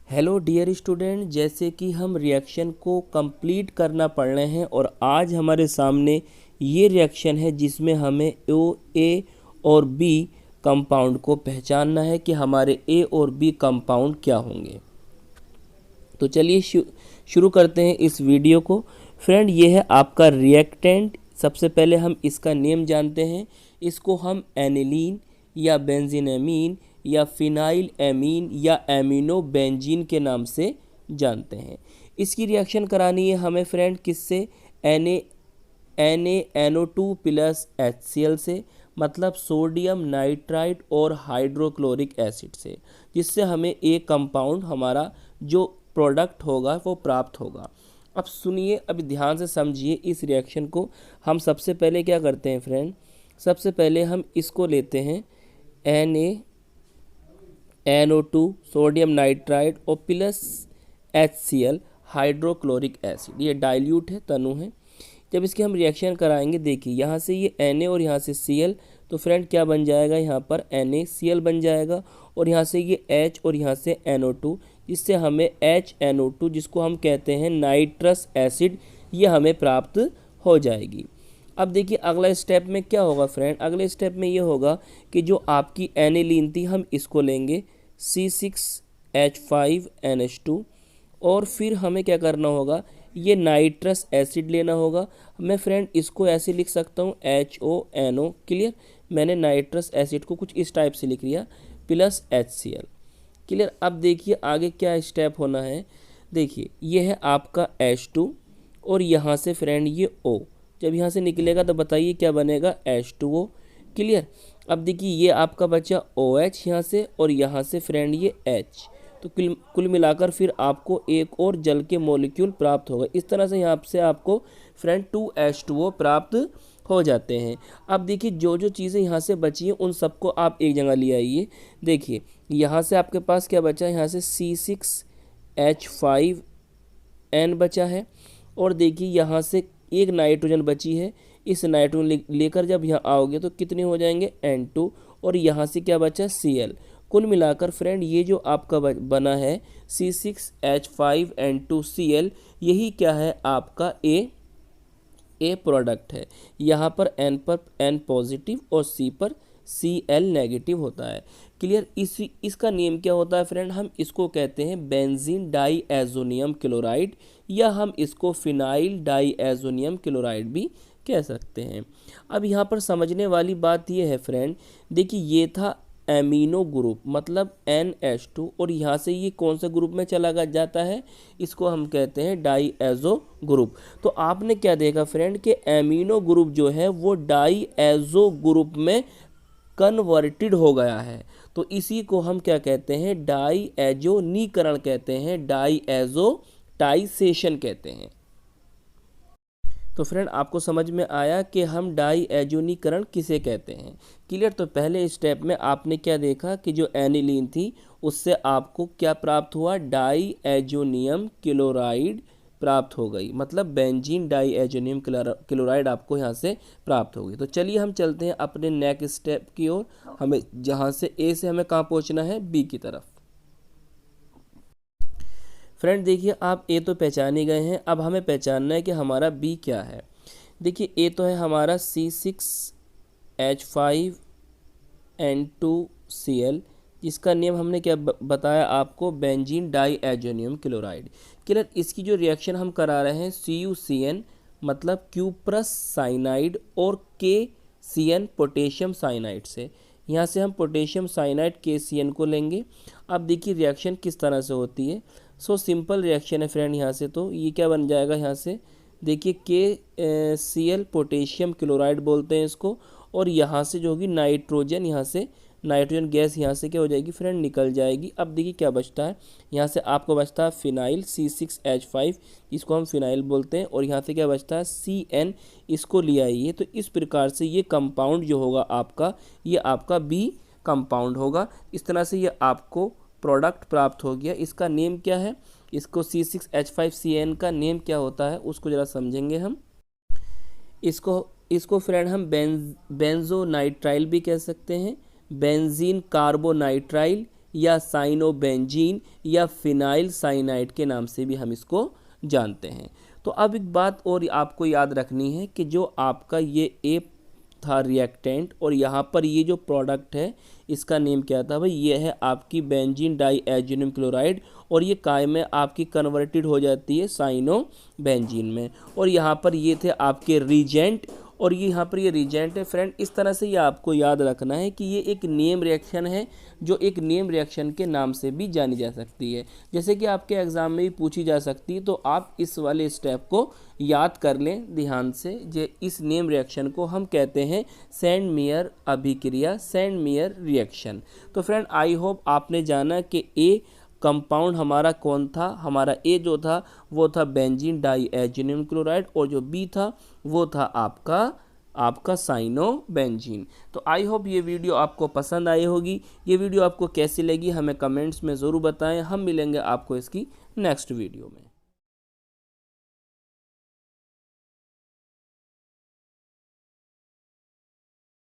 Hello dear student, जैसे कि हम रिएक्शन को कंप्लीट करना पढ़ रहे हैं और आज हमारे सामने ये रिएक्शन है जिसमें हमें ओ ए और बी कंपाउंड को पहचानना है कि हमारे ए और बी कंपाउंड क्या होंगे। तो चलिए शुरू करते हैं इस वीडियो को। फ्रेंड, ये है आपका रिएक्टेंट। सबसे पहले हम इसका नेम जानते हैं। इसको हम एनिलीन या बेंजीनमीन या फिनाइल एमीन या एमिनो बेंजीन के नाम से जानते हैं। इसकी रिएक्शन करानी है हमें फ्रेंड किससे? NaNO2 प्लस HCl से, मतलब सोडियम नाइट्राइट और हाइड्रोक्लोरिक एसिड से, जिससे हमें एक कंपाउंड हमारा जो प्रोडक्ट होगा वो प्राप्त होगा। अब सुनिए, अभी ध्यान से समझिए इस रिएक्शन को। हम सबसे पहले क्या करते हैं फ्रेंड? सबसे पहले हम इसको लेते हैं NaNO2 सोडियम नाइट्राइट और प्लस HCl हाइड्रोक्लोरिक एसिड। ये डाइल्यूट है, तनु है। जब इसकी हम रिएक्शन कराएंगे, देखिए यहाँ से ये Na और यहाँ से Cl, तो फ्रेंड क्या बन जाएगा? यहाँ पर NaCl बन जाएगा और यहाँ से ये H और यहाँ से NO2, जिससे हमें HNO2 जिसको हम कहते हैं नाइट्रस एसिड, ये हमें प्राप्त हो जाएगी। अब देखिए अगला स्टेप में क्या होगा फ्रेंड? अगले स्टेप में ये होगा कि जो आपकी एनिलीन थी हम इसको लेंगे C6H5NH2 और फिर हमें क्या करना होगा? ये नाइट्रस एसिड लेना होगा। मैं फ्रेंड इसको ऐसे लिख सकता हूँ HONO। क्लियर? मैंने नाइट्रस एसिड को कुछ इस टाइप से लिख लिया, प्लस HCl। क्लियर? अब देखिए आगे क्या स्टेप होना है। देखिए ये है आपका H2 और यहाँ से फ्रेंड ये O। जब यहाँ से निकलेगा तो बताइए क्या बनेगा? H2O। क्लियर? अब देखिए ये आपका बचा OH यहाँ से और यहाँ से फ्रेंड ये H। तो कुल मिलाकर फिर आपको एक और जल के मॉलिक्यूल प्राप्त होगा। इस तरह से यहाँ से आपको फ्रेंड 2H2O प्राप्त हो जाते हैं। अब देखिए जो जो चीज़ें यहाँ से बची हैं उन सबको आप एक जगह ले आइए। देखिए यहाँ से आपके पास क्या बचा है? यहाँ से C6H5N बचा है और देखिए यहाँ से एक नाइट्रोजन बची है। इस नाइट्रोजन लेकर जब यहाँ आओगे तो कितने हो जाएंगे? N2 और यहाँ से क्या बचा? Cl। कुल मिलाकर फ्रेंड ये जो आपका बना है C6H5N2Cl, यही क्या है? आपका ए प्रोडक्ट है। यहाँ पर N पर N पॉजिटिव और C पर Cl नेगेटिव होता है। क्लियर? इसका नेम क्या होता है फ्रेंड? हम इसको कहते हैं बेंजीन डाईएजोनियम क्लोराइड या हम इसको फिनाइल डाईएजोनियम क्लोराइड भी कह सकते हैं। अब यहाँ पर समझने वाली बात ये है फ्रेंड, देखिए ये था एमिनो ग्रुप, मतलब NH2, और यहाँ से ये कौन सा ग्रुप में चला जाता है? इसको हम कहते हैं डाईएजो ग्रुप। तो आपने क्या देखा फ्रेंड कि एमिनो ग्रुप जो है वो डाईएजो ग्रुप में कन्वर्टेड हो गया है। तो इसी को हम क्या कहते हैं? डाईएजोनीकरण कहते हैं, डाईएजोटाइसेशन कहते हैं। तो फ्रेंड आपको समझ में आया कि हम डाईएजोनीकरण किसे कहते हैं। क्लियर? तो पहले स्टेप में आपने क्या देखा कि जो एनिलीन थी उससे आपको क्या प्राप्त हुआ? डाईएजोनियम क्लोराइड प्राप्त हो गई, मतलब बेंजीन डाईएजोनियम क्लोराइड आपको यहाँ से प्राप्त होगी। तो चलिए हम चलते हैं अपने नेक्स्ट स्टेप की ओर। हमें जहाँ से ए से हमें कहाँ पहुँचना है? बी की तरफ। फ्रेंड देखिए आप ए तो पहचान ही गए हैं, अब हमें पहचानना है कि हमारा बी क्या है। देखिए ए तो है हमारा C6H5N2Cl, जिसका नेम हमने क्या बताया आपको? Benzene diazonium chloride. क्लियर? इसकी जो रिएक्शन हम करा रहे हैं CuCN, मतलब क्यूप्रस साइनाइड, और KCN पोटेशियम साइनाइड से। यहाँ से हम पोटेशियम साइनाइड KCN को लेंगे। अब देखिए रिएक्शन किस तरह से होती है। सो सिंपल रिएक्शन है फ्रेंड। यहाँ से तो ये क्या बन जाएगा? यहाँ से देखिए KCl पोटेशियम क्लोराइड बोलते हैं इसको, और यहाँ से जो होगी नाइट्रोजन, यहाँ से नाइट्रोजन गैस यहाँ से क्या हो जाएगी फ्रेंड? निकल जाएगी। अब देखिए क्या बचता है? यहाँ से आपको बचता है फिनाइल C6H5, इसको हम फिनाइल बोलते हैं, और यहाँ से क्या बचता है? CN। इसको ले आइए। तो इस प्रकार से ये कंपाउंड जो होगा आपका, ये आपका बी कंपाउंड होगा। इस तरह से ये आपको प्रोडक्ट प्राप्त हो गया। इसका नेम क्या है? इसको C6H5CN का नेम क्या होता है उसको ज़रा समझेंगे हम। इसको फ्रेंड हम बेंजोनाइट्राइल भी कह सकते हैं, बेंजीन कार्बोनाइट्राइल या साइनोबेंजीन या फिनाइल साइनाइड के नाम से भी हम इसको जानते हैं। तो अब एक बात और आपको याद रखनी है कि जो आपका ये ए था रिएक्टेंट और यहाँ पर ये जो प्रोडक्ट है इसका नेम क्या था भाई, ये है आपकी बेंजीन डाईएज़ोनियम क्लोराइड और ये काय में आपकी कन्वर्टेड हो जाती है साइनोबेंजीन में। और यहाँ पर ये थे आपके रीजेंट और ये यहाँ पर ये रीजेंट है फ्रेंड। इस तरह से ये आपको याद रखना है कि ये एक नेम रिएक्शन है जो एक नेम रिएक्शन के नाम से भी जानी जा सकती है, जैसे कि आपके एग्ज़ाम में भी पूछी जा सकती है। तो आप इस वाले स्टेप को याद कर लें ध्यान से। जे इस नेम रिएक्शन को हम कहते हैं सैंड मेयर अभिक्रिया, सैंड मेयर रिएक्शन। तो फ्रेंड आई होप आपने जाना कि ए कंपाउंड हमारा कौन था, हमारा ए जो था वो था बेंजीन डाईएज़ोनियम क्लोराइड और जो बी था वो था आपका साइनोबेंजीन। तो आई होप ये वीडियो आपको पसंद आई होगी। ये वीडियो आपको कैसी लगी हमें कमेंट्स में ज़रूर बताएं। हम मिलेंगे आपको इसकी नेक्स्ट वीडियो में।